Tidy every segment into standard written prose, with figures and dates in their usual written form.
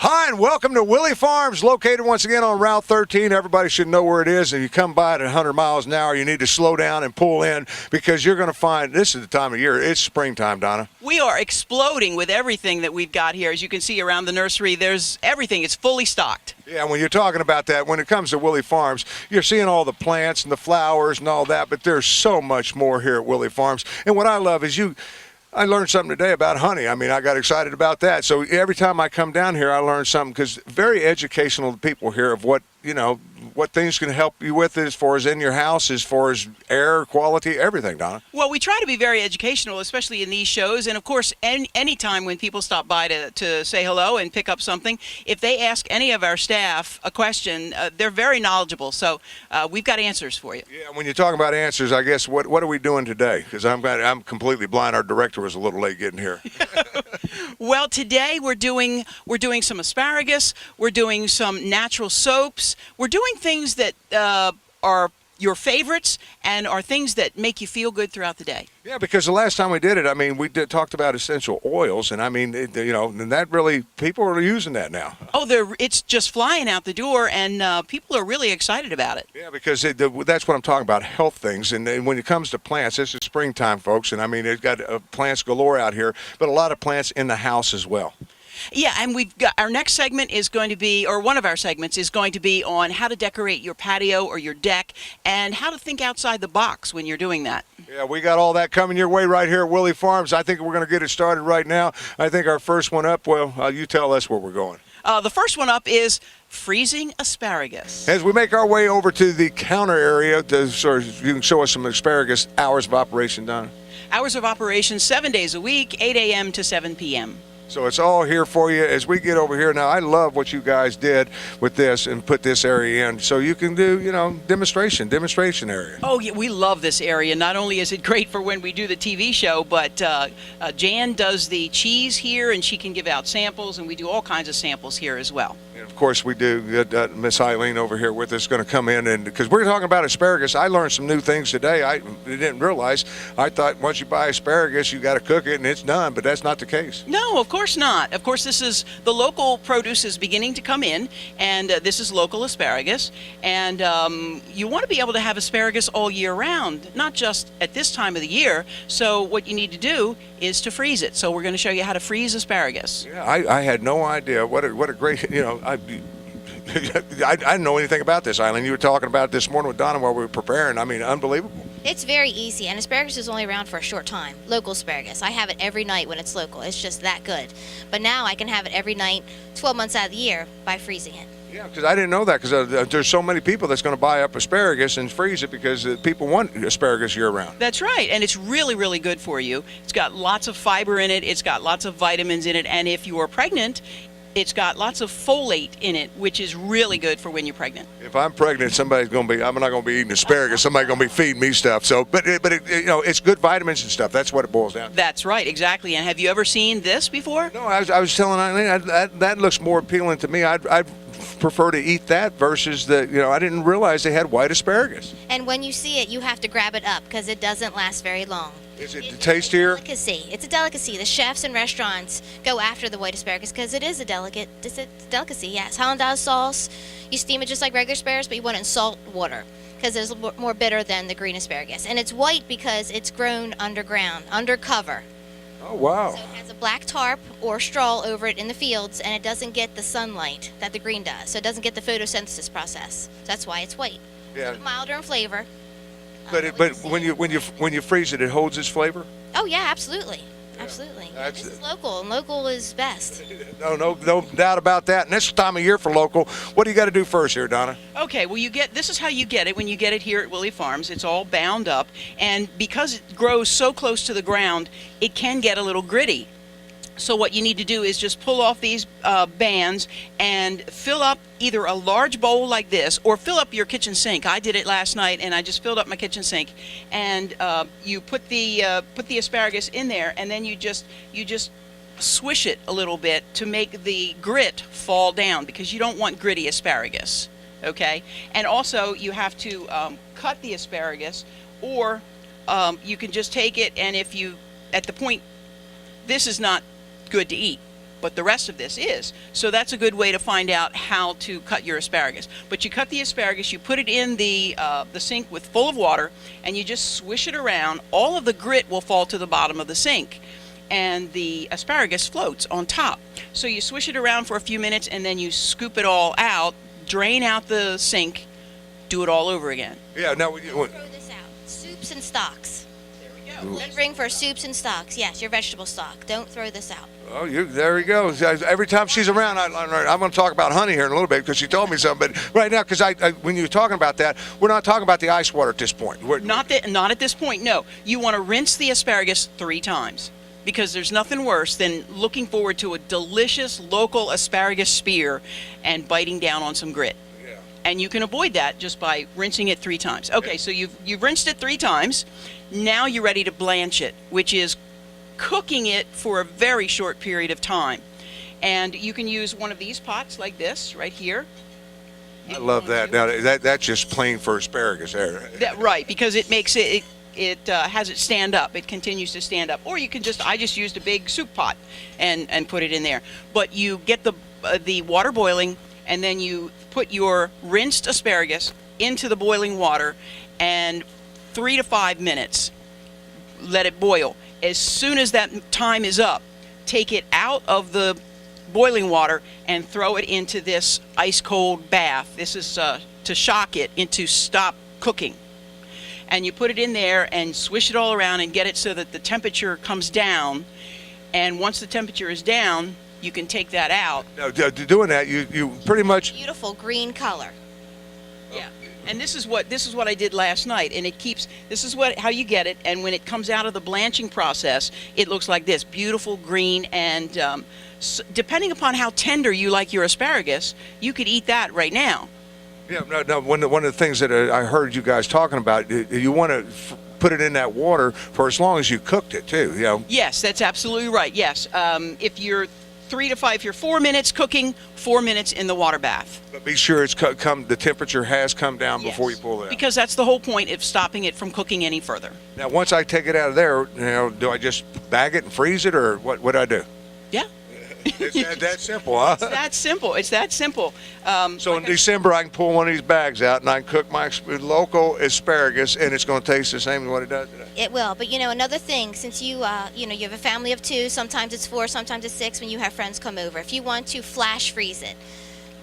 Hi, and welcome to Willey Farms, located once again on Route 13. Everybody should know where it is. If you come by at 100 miles an hour, you need to slow down and pull in because you're going to find this is the time of year. It's springtime, Donna. We are exploding with everything that we've got here. As you can see around the nursery, there's everything. It's fully stocked. Yeah, when you're talking about that, when it comes to Willey Farms, you're seeing all the plants and the flowers and all that, but there's so much more here at Willey Farms. And what I love is I learned something today about honey. I mean, I got excited about that. So every time I come down here, I learn something because very educational to people here of what things can help you with as far as in your house, as far as air quality, everything, Donna. Well, we try to be very educational, especially in these shows. And, of course, any time when people stop by to say hello and pick up something, if they ask any of our staff a question, they're very knowledgeable. So we've got answers for you. Yeah, when you're talking about answers, I guess what are we doing today? Because I'm completely blind. Our director was a little late getting here. Well, today we're doing some asparagus. We're doing some natural soaps. We're doing things that are your favorites and are things that make you feel good throughout the day. Yeah, because the last time we did it, I mean, talked about essential oils, and I mean, and that really, people are using that now. Oh, it's just flying out the door, and people are really excited about it. Yeah, because that's what I'm talking about, health things. And when it comes to plants, this is springtime, folks, and I mean, it's got plants galore out here, but a lot of plants in the house as well. Yeah, and we've got our next segment is going to be, or one of our segments is going to be on how to decorate your patio or your deck and how to think outside the box when you're doing that. Yeah, we got all that coming your way right here at Willey Farms. I think we're going to get it started right now. I think our first one up, well, you tell us where we're going. The first one up is freezing asparagus. As we make our way over to the counter area, you can show us some asparagus hours of operation, Donna. Hours of operation, 7 days a week, 8 a.m. to 7 p.m. So it's all here for you as we get over here. Now, I love what you guys did with this and put this area in. So you can do, demonstration area. Oh, yeah, we love this area. Not only is it great for when we do the TV show, but Jan does the cheese here, and she can give out samples, and we do all kinds of samples here as well. And of course, we do. Miss Eileen over here with us is going to come in, and because we're talking about asparagus, I learned some new things today. I didn't realize. I thought once you buy asparagus, you got to cook it and it's done, but that's not the case. No, of course not. Of course, this is the local produce is beginning to come in, and this is local asparagus. And you want to be able to have asparagus all year round, not just at this time of the year. So what you need to do is to freeze it. So we're going to show you how to freeze asparagus. Yeah, I had no idea. What a great, I didn't know anything about this, Eileen. You were talking about it this morning with Donna while we were preparing. I mean, unbelievable. It's very easy, and asparagus is only around for a short time. Local asparagus. I have it every night when it's local. It's just that good. But now I can have it every night, 12 months out of the year, by freezing it. Yeah, because I didn't know that, because there's so many people that's going to buy up asparagus and freeze it because people want asparagus year-round. That's right, and it's really, really good for you. It's got lots of fiber in it. It's got lots of vitamins in it, and if you are pregnant, it's got lots of folate in it, which is really good for when you're pregnant. If I'm pregnant, I'm not going to be eating asparagus. Somebody's going to be feeding me stuff. So, but it's good vitamins and stuff. That's what it boils down to. That's right, exactly. And have you ever seen this before? No, I was telling Eileen that looks more appealing to me. I'd prefer to eat that versus I didn't realize they had white asparagus. And when you see it, you have to grab it up because it doesn't last very long. Is it tastier? It's a delicacy. The chefs and restaurants go after the white asparagus because it is a delicacy, yes. Hollandaise sauce, you steam it just like regular asparagus, but you want it in salt water because it's more bitter than the green asparagus. And it's white because it's grown underground, under cover. Oh, wow. So it has a black tarp or straw over it in the fields, and it doesn't get the sunlight that the green does. So it doesn't get the photosynthesis process. So that's why it's white. Yeah. It's milder in flavor. But when you freeze it, it holds its flavor? Oh, yeah, absolutely. Absolutely. Yeah, this is local, and local is best. No doubt about that. And this time of year for local, what do you got to do first here, Donna? Okay, well, this is how you get it when you get it here at Willey Farms. It's all bound up, and because it grows so close to the ground, it can get a little gritty. So what you need to do is just pull off these bands and fill up either a large bowl like this or fill up your kitchen sink. I did it last night, and I just filled up my kitchen sink. And you put the asparagus in there, and then you just swish it a little bit to make the grit fall down because you don't want gritty asparagus. Okay, and also you have to cut the asparagus, or you can just take it, and if you at the point, this is not good to eat. but the rest of this is. So that's a good way to find out how to cut your asparagus. But you cut the asparagus, you put it in the sink with full of water, and you just swish it around. All of the grit will fall to the bottom of the sink, and the asparagus floats on top. So you swish it around for a few minutes, and then you scoop it all out, drain out the sink, do it all over again. Yeah, now, Throw this out. Soups and stocks. Good ring for soups and stocks. Yes, your vegetable stock. Don't throw this out. oh, there you go. Every time she's around, I'm going to talk about honey here in a little bit because she told me something. But right now, because when you were talking about that, we're not talking about the ice water at this point. Not at this point, no. You want to rinse the asparagus 3 times. Because there's nothing worse than looking forward to a delicious local asparagus spear and biting down on some grit. Yeah. And you can avoid that just by rinsing it 3 times. Okay, so you've rinsed it 3 times. Now you're ready to blanch it, which is cooking it for a very short period of time. And you can use one of these pots like this right here. I love that. Now that's just plain for asparagus there. Right, because it makes it has it stand up. It continues to stand up. Or you can I just used a big soup pot and put it in there. But you get the water boiling, and then you put your rinsed asparagus into the boiling water, and 3 to 5 minutes, let it boil. As soon as that time is up, take it out of the boiling water and throw it into this ice cold bath. This is to shock it into stop cooking. And you put it in there and swish it all around and get it so that the temperature comes down. And once the temperature is down, you can take that out. Now, doing that, you pretty much. Beautiful green color. Yeah. And this is what I did last night, and this is how you get it. And when it comes out of the blanching process, it looks like this, beautiful green. And depending upon how tender you like your asparagus, you could eat that right now. Yeah, no. One of the things that I heard you guys talking about, you want to put it in that water for as long as you cooked it too. You know. Yes, that's absolutely right. Yes, if you're 3 to 5, if you're 4 minutes cooking, 4 minutes in the water bath. But be sure it's the temperature has come down before you pull it out. Because that's the whole point of stopping it from cooking any further. Now, once I take it out of there, do I just bag it and freeze it, or what do I do? Yeah. It's that simple, huh? It's that simple. So in December, I can pull one of these bags out and I can cook my local asparagus, and it's going to taste the same as what it does today. It will, but another thing, since you have a family of 2, sometimes it's 4, sometimes it's 6 when you have friends come over. If you want to flash freeze it,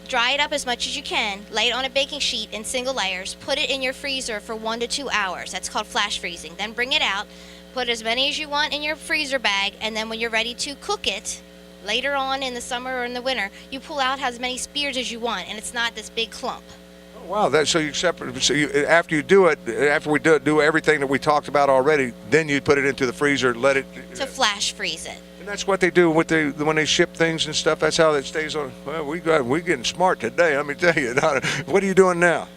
dry it up as much as you can, lay it on a baking sheet in single layers, put it in your freezer for 1 to 2 hours. That's called flash freezing. Then bring it out, put as many as you want in your freezer bag, and then when you're ready to cook it, later on in the summer or in the winter, you pull out as many spears as you want, and it's not this big clump. Oh, wow, so you separate. So after you do it, after we do everything that we talked about already, then you put it into the freezer, let it to flash freeze it. And that's what they do when they ship things and stuff. That's how it stays on. Well, we're getting smart today. Let me tell you. What are you doing now?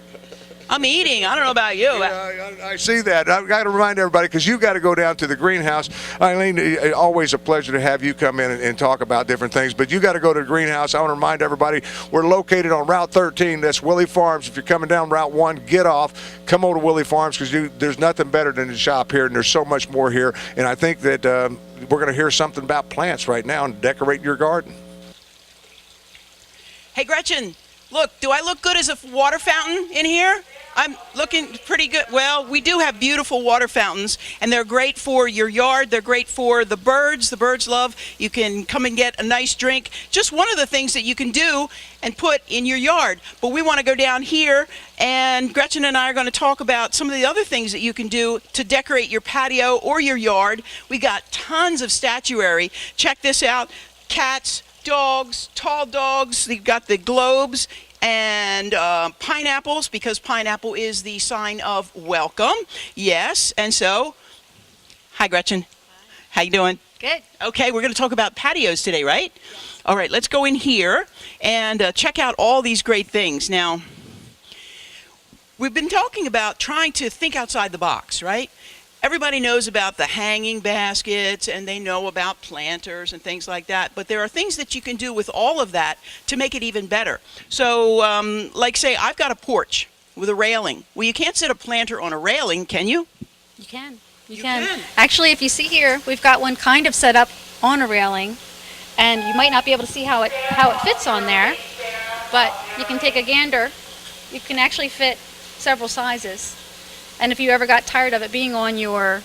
I'm eating. I don't know about you. Yeah, I see that. I've got to remind everybody, because you've got to go down to the greenhouse. Eileen, always a pleasure to have you come in and talk about different things. But you got to go to the greenhouse. I want to remind everybody, we're located on Route 13. That's Willey Farms. If you're coming down Route 1, get off. Come over to Willey Farms, because there's nothing better than to shop here, and there's so much more here. And I think that we're going to hear something about plants right now and decorate your garden. Hey, Gretchen, look, do I look good as a water fountain in here? I'm looking pretty good. Well, we do have beautiful water fountains, and they're great for your yard. They're great for the birds. The birds love. You can come and get a nice drink. Just one of the things that you can do and put in your yard. But we want to go down here, and Gretchen and I are going to talk about some of the other things that you can do to decorate your patio or your yard. We got tons of statuary. Check this out. Cats, dogs, tall dogs. You've got the globes. And pineapples, because pineapple is the sign of welcome. Yes, and so, hi Gretchen. Hi. How you doing? Good. Okay, we're going to talk about patios today, right? Yes. All right, let's go in here and check out all these great things. Now, we've been talking about trying to think outside the box, right? Everybody knows about the hanging baskets, and they know about planters and things like that. But there are things that you can do with all of that to make it even better. So, like say, I've got a porch with a railing. Well, you can't set a planter on a railing, can you? You can. You can. Actually, if you see here, we've got one kind of set up on a railing. and you might not be able to see how it fits on there, but you can take a gander. You can actually fit several sizes, and if you ever got tired of it being on your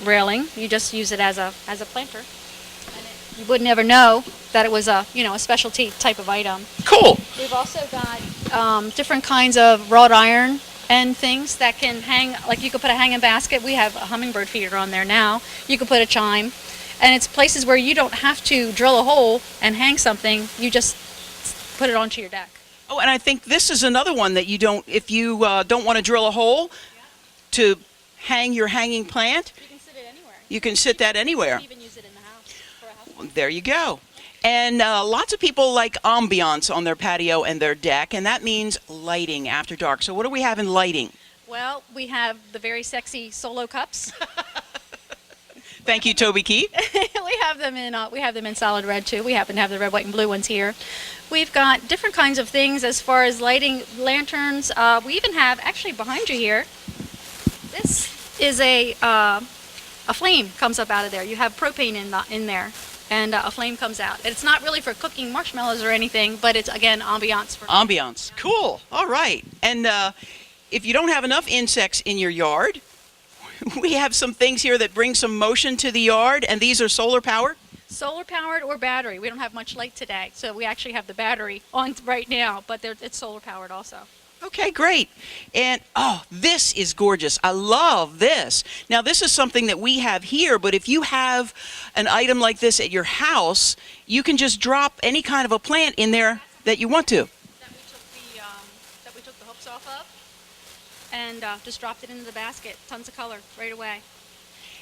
railing, you just use it as a planter, and you would never know that it was a specialty type of item. Cool. We've also got different kinds of wrought iron and things that can hang, like you could put a hanging basket. We have a hummingbird feeder on there now. You could put a chime, and it's places where you don't have to drill a hole and hang something. You just put it onto your deck. Oh, and I think this is another one that you don't, if you don't want to drill a hole to hang your hanging plant, You can sit it anywhere. you can sit that anywhere. You can even use it in the house for a house. There you go. And lots of people like ambiance on their patio and their deck, and that means lighting after dark. So what do we have in lighting? Well, we have the very sexy solo cups. Thank you, Toby Keith. we have them in solid red too. We happen to have the red, white, and blue ones here. We've got different kinds of things as far as lighting, lanterns. We even have, actually behind you here, this is a flame comes up out of there. You have propane in there, and a flame comes out. It's not really for cooking marshmallows or anything, but it's, again, ambiance. Ambiance. Cool. All right. And if you don't have enough insects in your yard, we have some things here that bring some motion to the yard, and these are solar powered. Solar powered or battery. We don't have much light today, so we actually have the battery on right now, but it's solar powered also. Okay, great. And oh, this is gorgeous. I love this. Now, this is something that we have here, but if you have an item like this at your house, you can just drop any kind of a plant in there that you want to. That we took the hooks off of and just dropped it into the basket. Tons of color right away.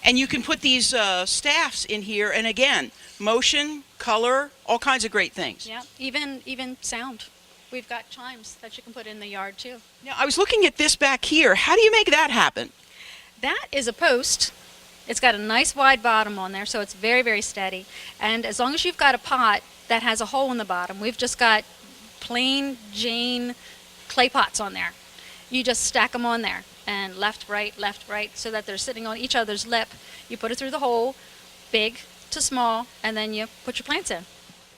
And you can put these staffs in here, and again, motion, color, all kinds of great things. Yeah, even sound. We've got chimes that you can put in the yard too. Now, I was looking at this back here. How do you make that happen? That is a post. It's got a nice wide bottom on there, so it's very, very steady. And as long as you've got a pot that has a hole in the bottom, we've just got plain Jane clay pots on there. You just stack them on there, and left, right, so that they're sitting on each other's lip. You put it through the hole, big to small, and then you put your plants in.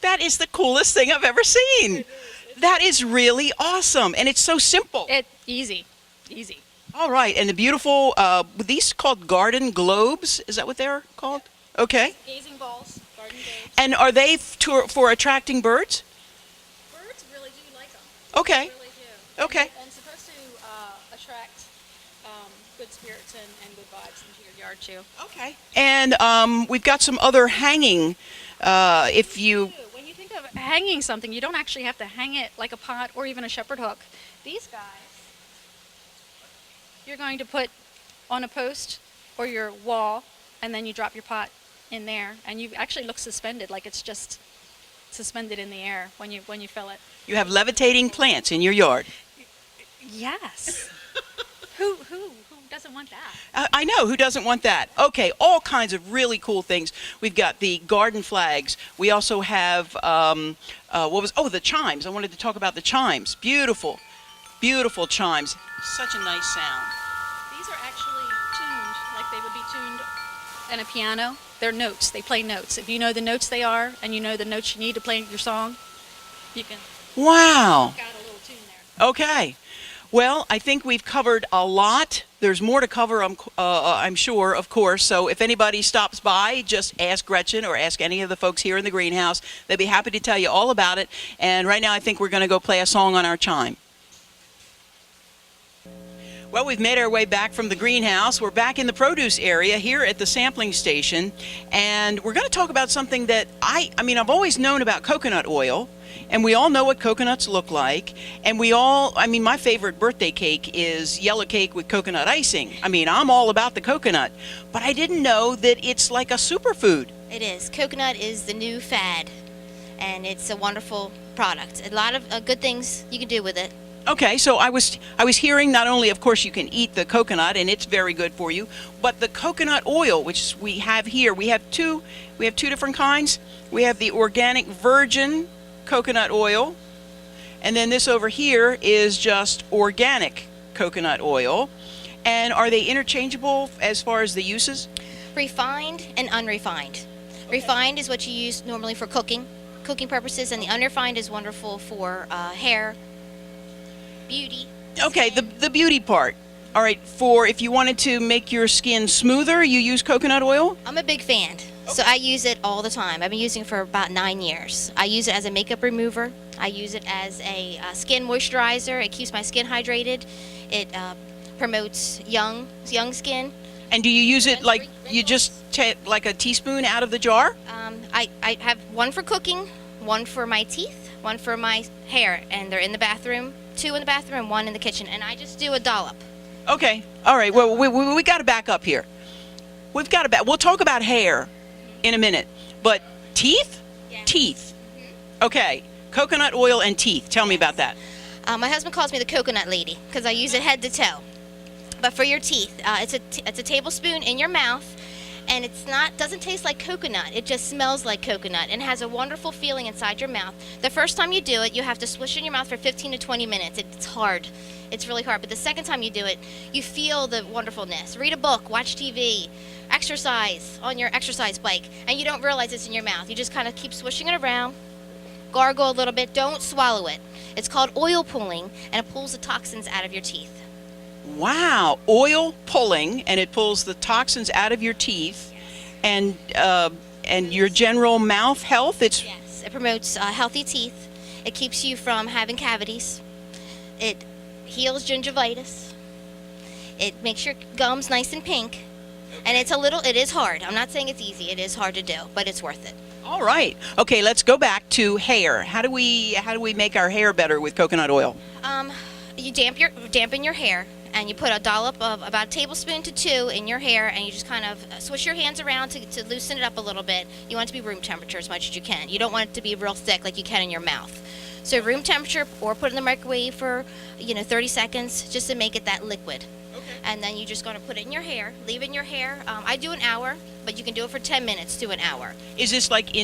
That is the coolest thing I've ever seen. That is really awesome, and it's so simple. Easy. All right, and the beautiful, these called garden globes, is that what they're called? Okay. Gazing balls, garden globes. And are they for attracting birds? Birds really do like them. Okay. They really do. Okay. And supposed to attract good spirits and good vibes into your yard too. Okay. And we've got some other hanging, if you... When you think of hanging something, you don't actually have to hang it like a pot or even a shepherd hook. These guys, you're going to put on a post or your wall, and then you drop your pot in there, and you actually look suspended, like it's just suspended in the air when you fill it. You have levitating plants in your yard. Yes. Who doesn't want that? I know, who doesn't want that? Okay, all kinds of really cool things. We've got the garden flags. We also have, the chimes. I wanted to talk about the chimes. Beautiful, beautiful chimes. Such a nice sound. These are actually tuned like they would be tuned in a piano. They're notes. They play notes. If you know the notes they are, and you know the notes you need to play your song, you can Wow. got a little tune there. Okay. Well, I think we've covered a lot. There's more to cover, I'm sure, of course. So if anybody stops by, just ask Gretchen or ask any of the folks here in the greenhouse. They'd be happy to tell you all about it. And right now I think we're going to go play a song on our chime. Well, we've made our way back from the greenhouse. We're back in the produce area here at the sampling station. And we're going to talk about something that I've always known about coconut oil. And we all know what coconuts look like. And my favorite birthday cake is yellow cake with coconut icing. I'm all about the coconut. But I didn't know that it's like a superfood. It is. Coconut is the new fad, and it's a wonderful product. A lot of good things you can do with it. Okay, so I was hearing not only, of course, you can eat the coconut, and it's very good for you, but the coconut oil, which we have here, we have two different kinds. We have the organic virgin coconut oil, and then this over here is just organic coconut oil. And are they interchangeable as far as the uses? Refined and unrefined. Refined is what you use normally for cooking purposes, and the unrefined is wonderful for hair, beauty. Okay, the beauty part. All right, for if you wanted to make your skin smoother, you use coconut oil? I'm a big fan, so I use it all the time. I've been using it for about 9 years. I use it as a makeup remover. I use it as a skin moisturizer. It keeps my skin hydrated. It promotes young skin. And do you use it like you just take like a teaspoon out of the jar? I have one for cooking, one for my teeth, one for my hair, and they're in the bathroom. 2 in the bathroom, 1 in the kitchen, and I just do a dollop. Okay. All right. Well, we got to back up here. We've got to We'll talk about hair in a minute, but teeth? Yes. Teeth. Okay. Coconut oil and teeth. Tell me about that. My husband calls me the coconut lady because I use it head to toe. But for your teeth, it's a tablespoon in your mouth, and doesn't taste like coconut. It just smells like coconut and has a wonderful feeling inside your mouth. The first time you do it, you have to swish it in your mouth for 15 to 20 minutes. It's hard. It's really hard. But the second time you do it, you feel the wonderfulness. Read a book, watch TV, exercise on your exercise bike, and you don't realize it's in your mouth. You just kind of keep swishing it around, gargle a little bit. Don't swallow it. It's called oil pulling, and it pulls the toxins out of your teeth. Wow. Oil pulling, and it pulls the toxins out of your teeth, and your general mouth health. Yes, it promotes healthy teeth. It keeps you from having cavities. It heals gingivitis. It makes your gums nice and pink. And it is hard. I'm not saying it's easy. It is hard to do, but it's worth it. All right. Okay, let's go back to hair. How do we make our hair better with coconut oil? You dampen your hair, and you put a dollop of about a tablespoon to 2 in your hair, and you just kind of swish your hands around to loosen it up a little bit. You want it to be room temperature as much as you can. You don't want it to be real thick like you can in your mouth. So room temperature, or put it in the microwave for 30 seconds just to make it that liquid. Okay. And then you're just going to put it in your hair, leave it in your hair. I do an hour, but you can do it for 10 minutes to an hour. Is this like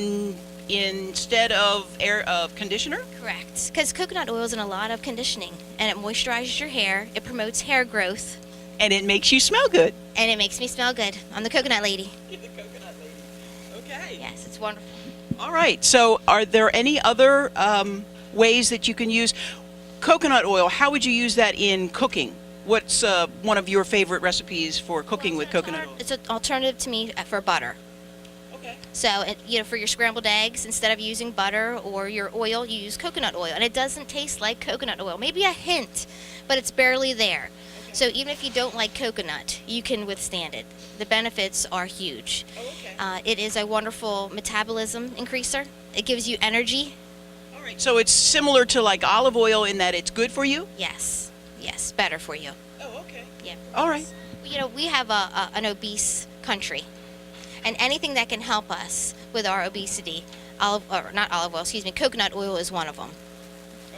instead of conditioner? Correct. Because coconut oil is in a lot of conditioning, and it moisturizes your hair. It promotes hair growth. And it makes you smell good. And it makes me smell good. I'm the coconut lady. You're the coconut lady. Okay. Yes, it's wonderful. All right. So are there any other ways that you can use coconut oil? How would you use that in cooking? What's one of your favorite recipes for cooking with coconut oil? It's an alternative to me for butter. Okay. So, for your scrambled eggs, instead of using butter or your oil, you use coconut oil. And it doesn't taste like coconut oil. Maybe a hint, but it's barely there. Okay. So even if you don't like coconut, you can withstand it. The benefits are huge. Oh, okay. It is a wonderful metabolism increaser. It gives you energy. All right. So it's similar to like olive oil in that it's good for you? Yes, better for you. Oh, okay. Yeah. All right. We have an obese country, and anything that can help us with our obesity, coconut oil is one of them.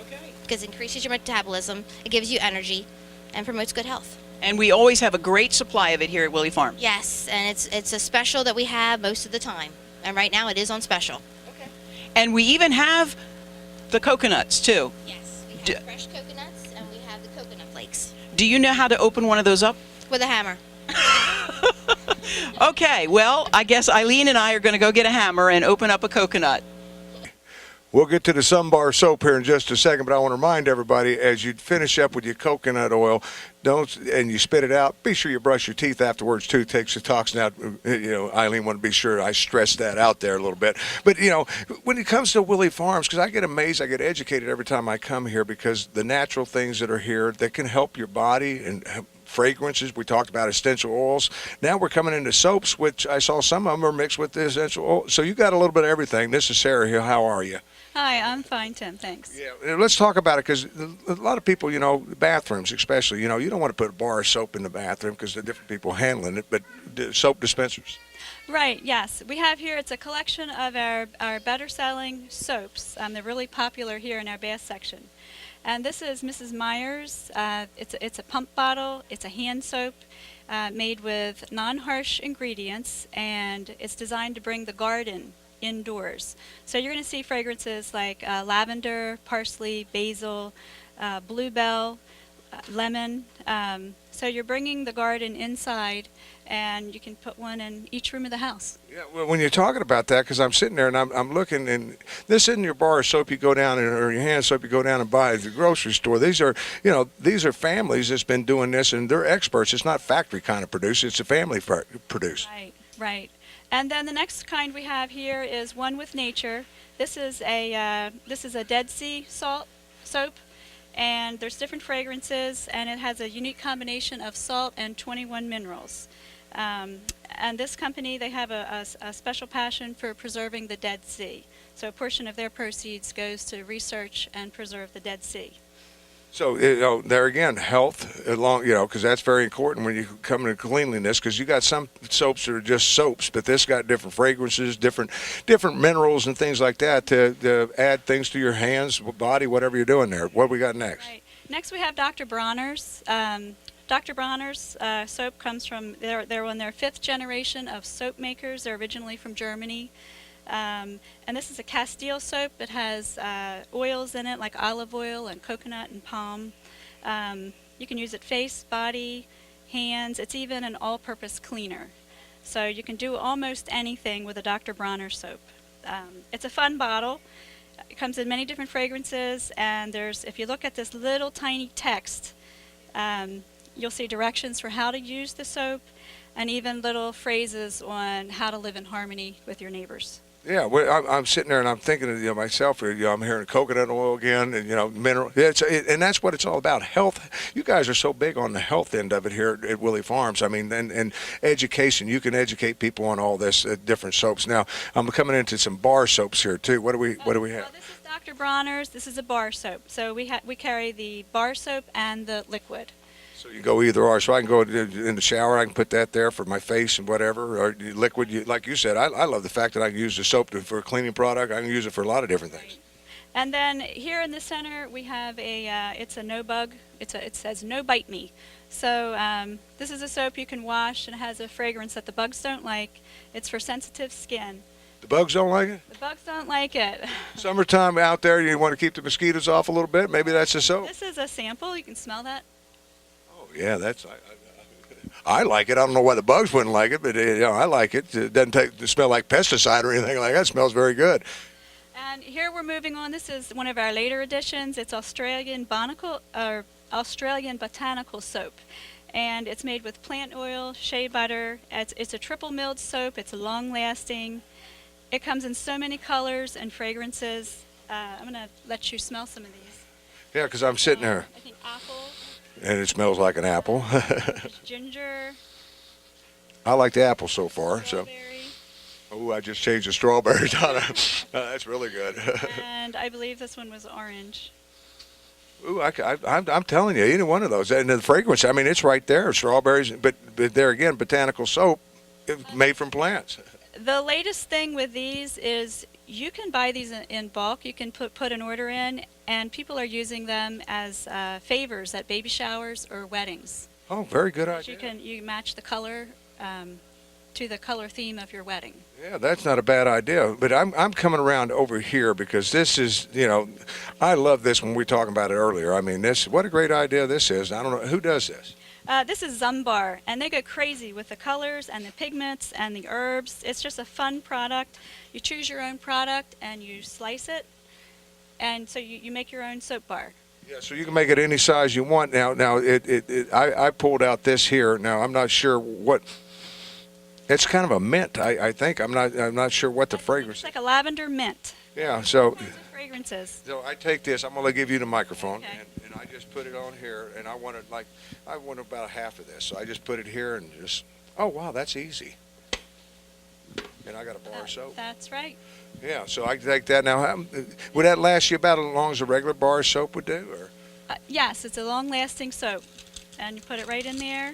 Okay. Because it increases your metabolism, it gives you energy, and promotes good health. And we always have a great supply of it here at Willey Farms. Yes, and it's a special that we have most of the time, and right now it is on special. Okay. And we even have the coconuts too. Yes, we have fresh coconuts, and we have the coconut flakes. Do you know how to open one of those up? With a hammer. Okay, well, I guess Eileen and I are going to go get a hammer and open up a coconut. We'll get to the Sunbar soap here in just a second, but I want to remind everybody, as you finish up with your coconut oil, and you spit it out, be sure you brush your teeth afterwards too. It takes the toxin out. Eileen wanted to be sure I stress that out there a little bit. But when it comes to Willey Farms, because I get amazed, I get educated every time I come here, because the natural things that are here that can help your body and fragrances. We talked about essential oils. Now we're coming into soaps, which I saw some of them are mixed with the essential oil. So you got a little bit of everything. This is Sarah here. How are you? Hi, I'm fine, Tim. Thanks. Yeah, let's talk about it, because a lot of people, bathrooms especially, you don't want to put a bar of soap in the bathroom because the different people handling it, but soap dispensers. Right, yes. We have here, it's a collection of our better-selling soaps. They're really popular here in our bath section. And this is Mrs. Meyer's. It's a pump bottle. It's a hand soap made with non-harsh ingredients, and it's designed to bring the garden indoors. So you're going to see fragrances like lavender, parsley, basil, bluebell, lemon. So you're bringing the garden inside, and you can put one in each room of the house. Yeah, well, when you're talking about that, because I'm sitting there and I'm looking, and this isn't your bar soap you go down or your hand soap you go down and buy at the grocery store. These are, these are families that's been doing this, and they're experts. It's not factory kind of produced; it's a family produced. Right, right. And then the next kind we have here is One with Nature. This is a Dead Sea salt soap, and there's different fragrances, and it has a unique combination of salt and 21 minerals. And this company, they have a special passion for preserving the Dead Sea. So a portion of their proceeds goes to research and preserve the Dead Sea. So there again, health along, because that's very important when you come into cleanliness. Because you got some soaps that are just soaps, but this got different fragrances, different minerals and things like that to add things to your hands, body, whatever you're doing there. What we got next? Right. Next we have Dr. Bronner's. Dr. Bronner's soap comes from, they're on their 5th generation of soap makers. They're originally from Germany. And this is a Castile soap. It has oils in it like olive oil and coconut and palm. You can use it face, body, hands. It's even an all-purpose cleaner. So you can do almost anything with a Dr. Bronner soap. It's a fun bottle. It comes in many different fragrances, and if you look at this little tiny text, you'll see directions for how to use the soap and even little phrases on how to live in harmony with your neighbors. Yeah, well, I'm sitting there and I'm thinking of myself. I'm hearing coconut oil again, and mineral. And that's what it's all about. Health. You guys are so big on the health end of it here at Willey Farms. I mean, and education. You can educate people on all this different soaps. Now I'm coming into some bar soaps here too. What do we have? Well, this is Dr. Bronner's. This is a bar soap. So we carry the bar soap and the liquid. So you go either or. So I can go in the shower. I can put that there for my face and whatever. Or liquid, like you said. I love the fact that I can use the soap for a cleaning product. I can use it for a lot of different things. And then here in the center we have it's a no bug. It says no bite me. So this is a soap you can wash, and it has a fragrance that the bugs don't like. It's for sensitive skin. The bugs don't like it? The bugs don't like it. Summertime out there, you want to keep the mosquitoes off a little bit. Maybe that's the soap. This is a sample. You can smell that. Yeah, I like it. I don't know why the bugs wouldn't like it, but I like it. It doesn't smell like pesticide or anything like that. It smells very good. And here we're moving on. This is one of our later additions. It's Australian botanical soap, and it's made with plant oil, shea butter. It's a triple milled soap. It's long lasting. It comes in so many colors and fragrances. I'm going to let you smell some of these. Yeah, because I'm sitting there. I think apple. And it smells like an apple. Ginger. I like the apple so far. Strawberry. Oh, I just changed the strawberry, Donna. That's really good. And I believe this one was orange. Ooh, I'm telling you, either one of those. And the fragrance, I mean, it's right there. Strawberries, but there again, botanical soap made from plants. The latest thing with these is you can buy these in bulk. You can put an order in, and people are using them as favors at baby showers or weddings. Oh, very good idea. You match the color to the color theme of your wedding. Yeah, that's not a bad idea. But I'm coming around over here because this is, I love this when we were talking about it earlier. I mean, what a great idea this is. I don't know, who does this? This is Zumbar, and they go crazy with the colors and the pigments and the herbs. It's just a fun product. You choose your own product and you slice it, and so you make your own soap bar. Yeah, so you can make it any size you want. Now, I pulled out this here. Now, I'm not sure what. It's kind of a mint, I think. I'm not sure what the fragrance. It's like a lavender mint. Yeah, so. Fragrances. So I take this. I'm gonna give you the microphone, Okay. and I just put it on here, and I want about half of this. So I just put it here and just. Oh wow, that's easy. And I got a bar soap. That's right. Yeah, so I can take that now. Would that last you about as long as a regular bar soap would do, or? Yes, it's a long-lasting soap, and you put it right in there,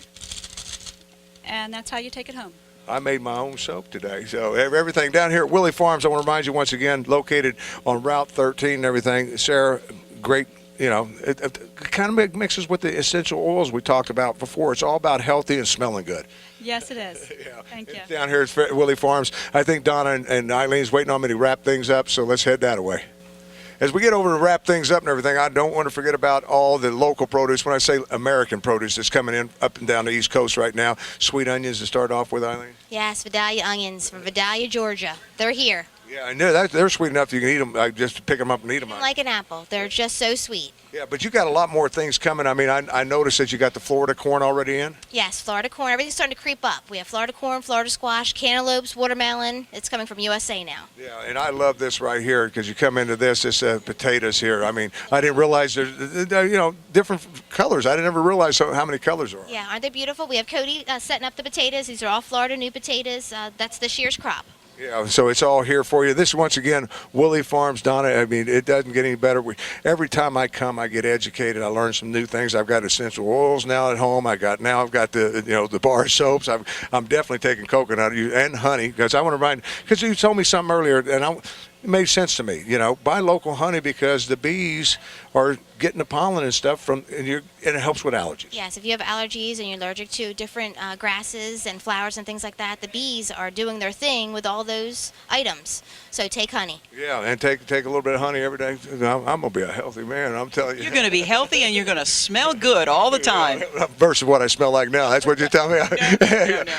and that's how you take it home. I made my own soap today. So everything down here at Willey Farms, I want to remind you once again, located on Route 13 and everything. Sarah, great, it kind of mixes with the essential oils we talked about before. It's all about healthy and smelling good. Yes, it is. Yeah. Thank you. Down here at Willey Farms. I think Donna and Eileen's waiting on me to wrap things up, so let's head that away. As we get over to wrap things up and everything, I don't want to forget about all the local produce. When I say American produce that's coming in up and down the East Coast right now, sweet onions to start off with, Eileen. Yes, Vidalia onions from Vidalia, Georgia. They're here. Yeah, I know that they're sweet enough you can eat them. I just pick them up and eat them. Like an apple. They're just so sweet. Yeah, but you got a lot more things coming. I mean, I noticed that you got the Florida corn already in. Yes, Florida corn. Everything's starting to creep up. We have Florida corn, Florida squash, cantaloupes, watermelon. It's coming from USA now. Yeah, and I love this right here because you come into this, it's potatoes here. I mean, I didn't realize there's, different colors. I didn't ever realize how many colors there are. Yeah, aren't they beautiful? We have Cody setting up the potatoes. These are all Florida new potatoes. That's this year's crop. Yeah, so it's all here for you. This is once again Willey Farms, Donna. I mean, it doesn't get any better. Every time I come, I get educated. I learn some new things. I've got essential oils now at home. I've got the bar soaps. I'm definitely taking coconut and honey because I want to remind. Because you told me something earlier, and it made sense to me. Buy local honey because the bees are getting the pollen and stuff and it helps with allergies. Yes, if you have allergies and you're allergic to different grasses and flowers and things like that, the bees are doing their thing with all those items. So take honey. Yeah, and take a little bit of honey every day. I'm gonna be a healthy man. I'm telling you. You're going to be healthy and you're going to smell good all the time. Versus what I smell like now. That's what you're telling me. No.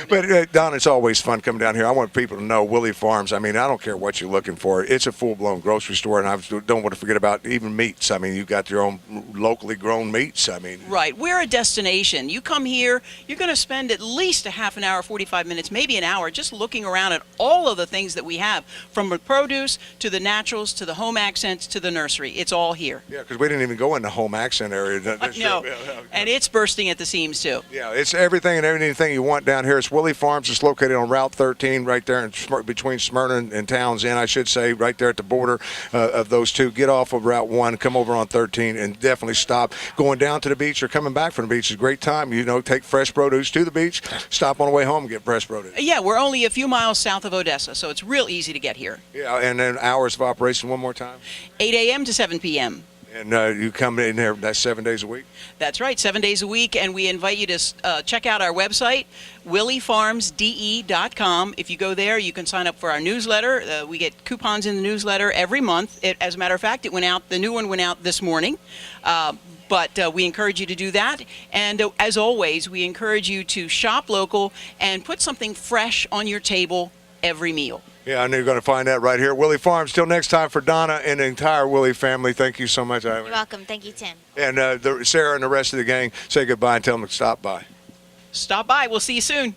But Don, it's always fun coming down here. I want people to know Willey Farms. I mean, I don't care what you're looking for. It's a full-blown grocery store, and I don't want to forget about even meats. I mean, you've got your own locally grown meats. I mean, right. We're a destination. You come here, you're going to spend at least a half an hour, 45 minutes, maybe an hour, just looking around at all of the things that we have, from the produce to the naturals to the home accents to the nursery. It's all here. Yeah, because we didn't even go in the home accent area. No, and it's bursting at the seams too. Yeah, it's everything and anything you want down here. It's Willey Farms. It's located on Route 13 right there between Smyrna and Townsend, I should say, right there at the border of those two. Get off of Route 1, come over on 13, and definitely stop. Going down to the beach or coming back from the beach is a great time. Take fresh produce to the beach, stop on the way home and get fresh produce. Yeah, we're only a few miles south of Odessa, so it's real easy to get here. Yeah, and then hours of operation one more time. 8 a.m. to 7 p.m. And you come in there, that's 7 days a week? That's right, 7 days a week, and we invite you to check out our website, willeyfarmsde.com. If you go there, you can sign up for our newsletter. We get coupons in the newsletter every month. As a matter of fact, the new one went out this morning. But we encourage you to do that. And as always, we encourage you to shop local and put something fresh on your table every meal. Yeah, I know you're going to find that right here at Willey Farms. Till next time, for Donna and the entire Willey family, thank you so much, Eileen. You're welcome. Thank you, Tim. And Sarah and the rest of the gang, say goodbye and tell them to stop by. Stop by. We'll see you soon.